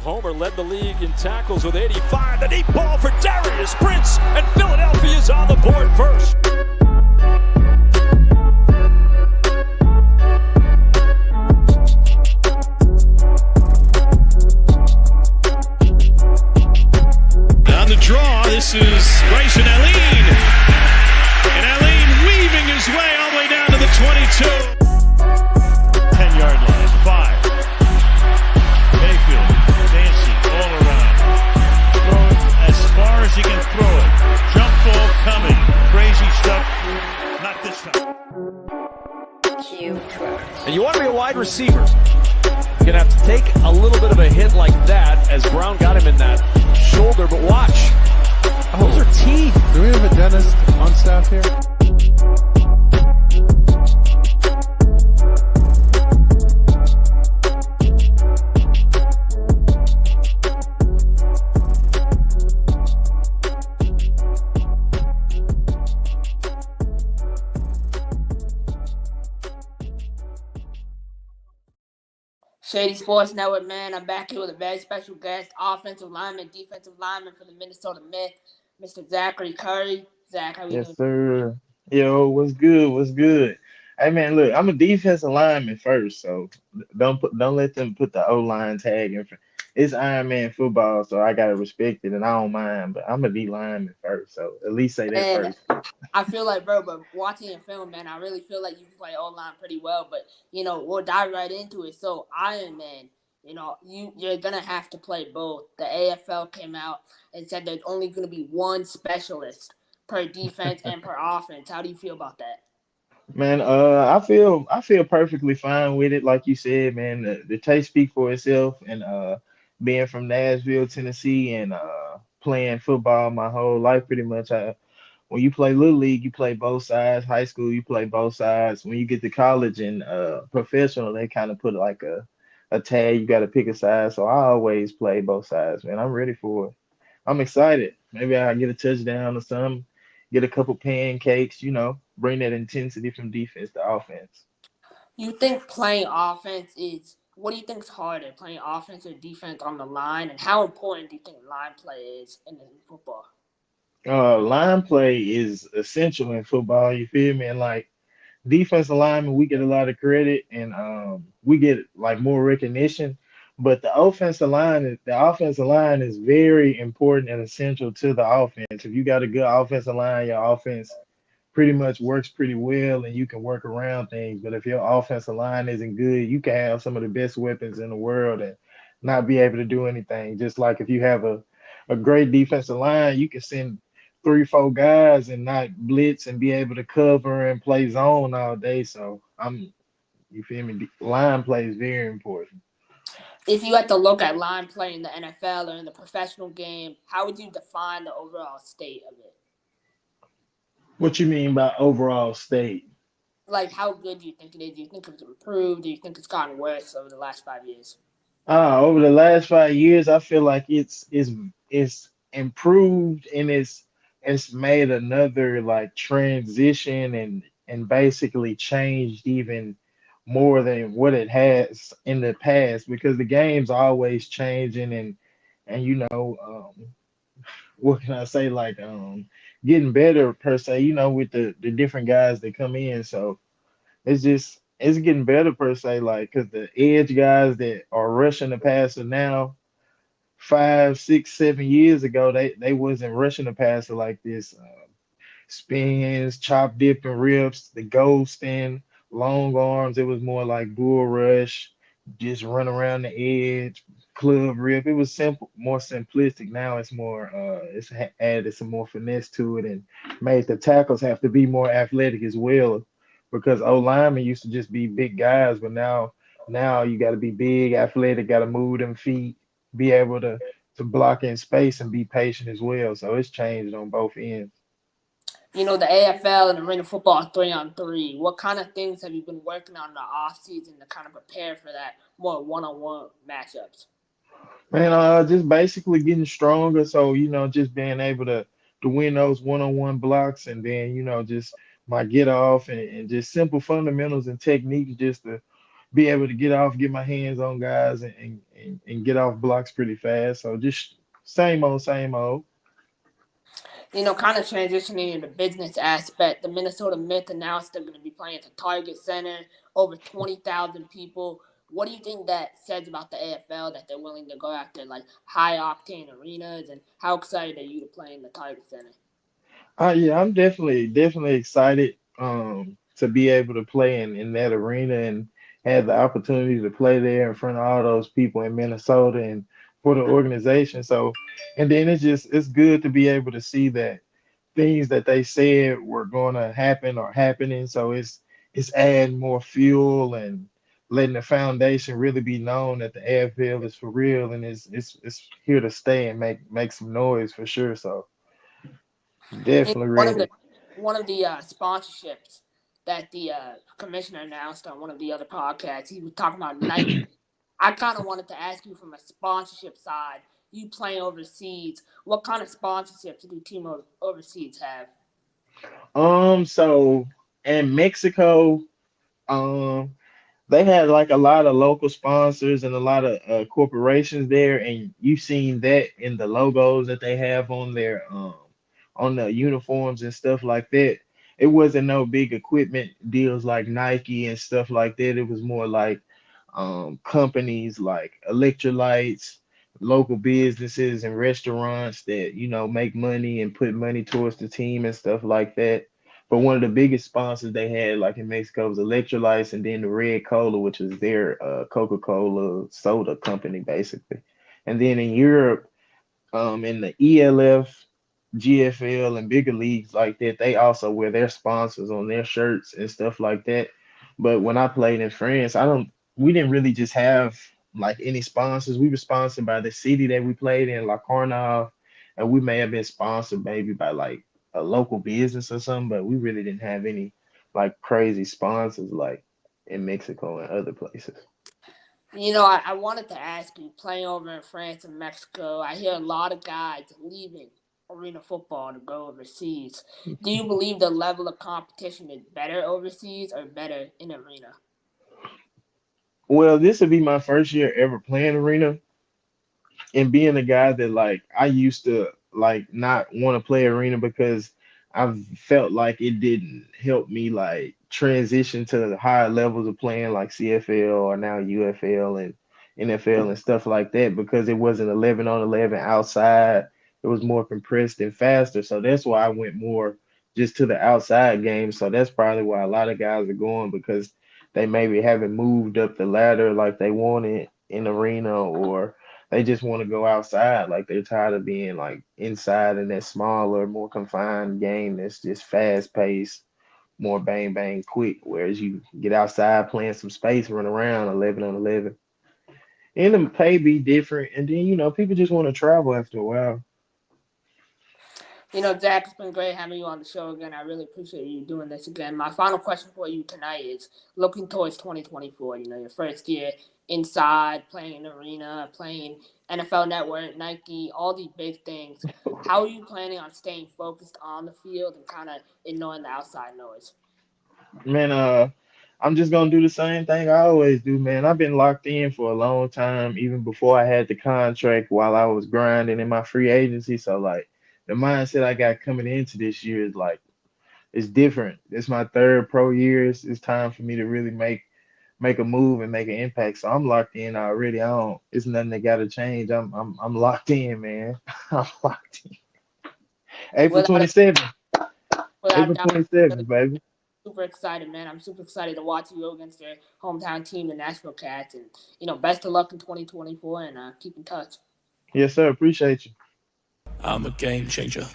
Homer led the league in tackles with 85. The deep ball for Darius Prince, and Philadelphia's on the board first. On the draw, this is Bryson Allen. And Allen weaving his way all the way down to the 22. 10-yard line, 5. Mayfield, Dancy, all around. Throw it as far as he can throw it. Jump ball coming. Crazy stuff. Not this time. And you want to be a wide receiver, you're going to have to take a little bit of a hit like that as Brown got him in that shoulder, but watch. Those are teeth. Do we have a dentist on staff here? Shady Sports Network, man. I'm back here with a very special guest, offensive lineman, defensive lineman for the Minnesota Myth, Mr. Zachary Curry. Zach, how you doing? Yes, sir. Yo, what's good? What's good? Hey, man, look, I'm a defensive lineman first, so don't let them put the O-line tag in front. It's Iron Man football, so I gotta respect it, and I don't mind. But I'm a D lineman first, so at least say that And first. I feel like, bro, but watching your film, man, I really feel like you can play O-line pretty well. But, we'll dive right into it. So, Iron Man, you're going to have to play both. The AFL came out and said there's only going to be one specialist per defense and per offense. How do you feel about that? Man, I feel perfectly fine with it. Like you said, man, the taste speak for itself, and being from Nashville, Tennessee, and playing football my whole life, pretty much. When you play little league, you play both sides. High school, you play both sides. When you get to college and professional, they kind of put like a tag. You got to pick a side. So I always play both sides, man. I'm ready for it. I'm excited. Maybe I get a touchdown or something, get a couple pancakes, bring that intensity from defense to offense. You think playing offense what do you think is harder, playing offense or defense on the line? And how important do you think line play is in football? Line play is essential in football. You feel me? And like defensive linemen, we get a lot of credit, and we get like more recognition. But the offensive line is very important and essential to the offense. If you got a good offensive line, your offense pretty much works pretty well, and you can work around things. But if your offensive line isn't good, you can have some of the best weapons in the world and not be able to do anything. Just like if you have a great defensive line, you can send 3-4 guys and not blitz and be able to cover and play zone all day. So you feel me? Line play is very important. If you had to look at line play in the NFL or in the professional game, how would you define the overall state of it? What you mean by overall state? Like, how good do you think it is? Do you think it's improved? Do you think it's gotten worse over the last 5 years? Over the last 5 years, I feel like it's improved, and it's made another like transition and basically changed even more than what it has in the past, because the game's always changing, and what can I say, like getting better per se, with the different guys that come in. So it's getting better per se, like, because the edge guys that are rushing the passer now, 5, 6, 7 years ago, they wasn't rushing the passer like this. Spins, chop, dip, and rips, the ghosting, long arms. It was more like bull rush, just run around the edge, club rip. It was simple, more simplistic. Now it's more, it's added some more finesse to it, and made the tackles have to be more athletic as well, because O-linemen used to just be big guys, but now you got to be big, athletic, got to move them feet, be able to block in space and be patient as well. So it's changed on both ends. The AFL and Arena Football 3-on-3. What kind of things have you been working on in the offseason to kind of prepare for that more one-on-one matchups? Man, just basically getting stronger. So, just being able to win those one-on-one blocks, and then, just my get off and just simple fundamentals and techniques just to be able to get off, get my hands on guys, and get off blocks pretty fast. So just same old, same old. Kind of transitioning into the business aspect, the Minnesota Myth announced they're going to be playing at the Target Center, over 20,000 people. What do you think that says about the AFL that they're willing to go after like high octane arenas, and how excited are you to play in the Target Center? Yeah, I'm definitely excited to be able to play in that arena and have the opportunity to play there in front of all those people in Minnesota and for the organization. So, and then it's good to be able to see that things that they said were going to happen are happening. So it's adding more fuel and letting the foundation really be known that the AFL is for real and it's here to stay and make some noise for sure. So definitely One of ready. the sponsorships that the commissioner announced on one of the other podcasts, he was talking about Nike. I kind of wanted to ask you from a sponsorship side, you playing overseas, what kind of sponsorships do Team Overseas have? So in Mexico, um, they had like a lot of local sponsors and a lot of corporations there, and you've seen that in the logos that they have on the uniforms and stuff like that. It wasn't no big equipment deals like Nike and stuff like that. It was more like companies like electrolytes, local businesses and restaurants that, make money and put money towards the team and stuff like that. But one of the biggest sponsors they had, like in Mexico, was Electrolytes, and then the Red Cola, which is their Coca-Cola soda company, basically. And then in Europe, in the ELF, GFL, and bigger leagues like that, they also wear their sponsors on their shirts and stuff like that. But when I played in France, we didn't really just have like any sponsors. We were sponsored by the city that we played in, La Courneuve, and we may have been sponsored maybe by like a local business or something, but we really didn't have any like crazy sponsors like in Mexico and other places. I wanted to ask you, playing over in France and Mexico, I hear a lot of guys leaving arena football to go overseas. Do you believe the level of competition is better overseas or better in arena? Well, this would be my first year ever playing arena, and being a guy that like I used to like not want to play arena because I felt like it didn't help me like transition to the higher levels of playing like CFL or now UFL and NFL and stuff like that because it wasn't 11 on 11 outside. It was more compressed and faster. So that's why I went more just to the outside games. So that's probably why a lot of guys are going because they maybe haven't moved up the ladder like they wanted in arena, or they just want to go outside. Like they're tired of being like inside in that smaller, more confined game that's just fast paced, more bang bang quick. Whereas you get outside playing some space, run around 11 on 11. And the pay be different. And then, people just want to travel after a while. Zach, it's been great having you on the show again. I really appreciate you doing this again. My final question for you tonight is looking towards 2024, your first year inside, playing in the arena, playing NFL Network, Nike, all these big things. How are you planning on staying focused on the field and kind of ignoring the outside noise? Man, I'm just gonna do the same thing I always do, man. I've been locked in for a long time, even before I had the contract while I was grinding in my free agency. So like the mindset I got coming into this year is like it's different. It's my third pro year. It's time for me to really make a move and make an impact. So I'm locked in already. It's nothing that gotta change. I'm locked in, man. I'm locked in. April 27th. April 27th, baby. Super excited, man. I'm super excited to watch you go against their hometown team, the Nashville Cats. And, best of luck in 2024 and keep in touch. Yes, sir. Appreciate you. I'm a game changer.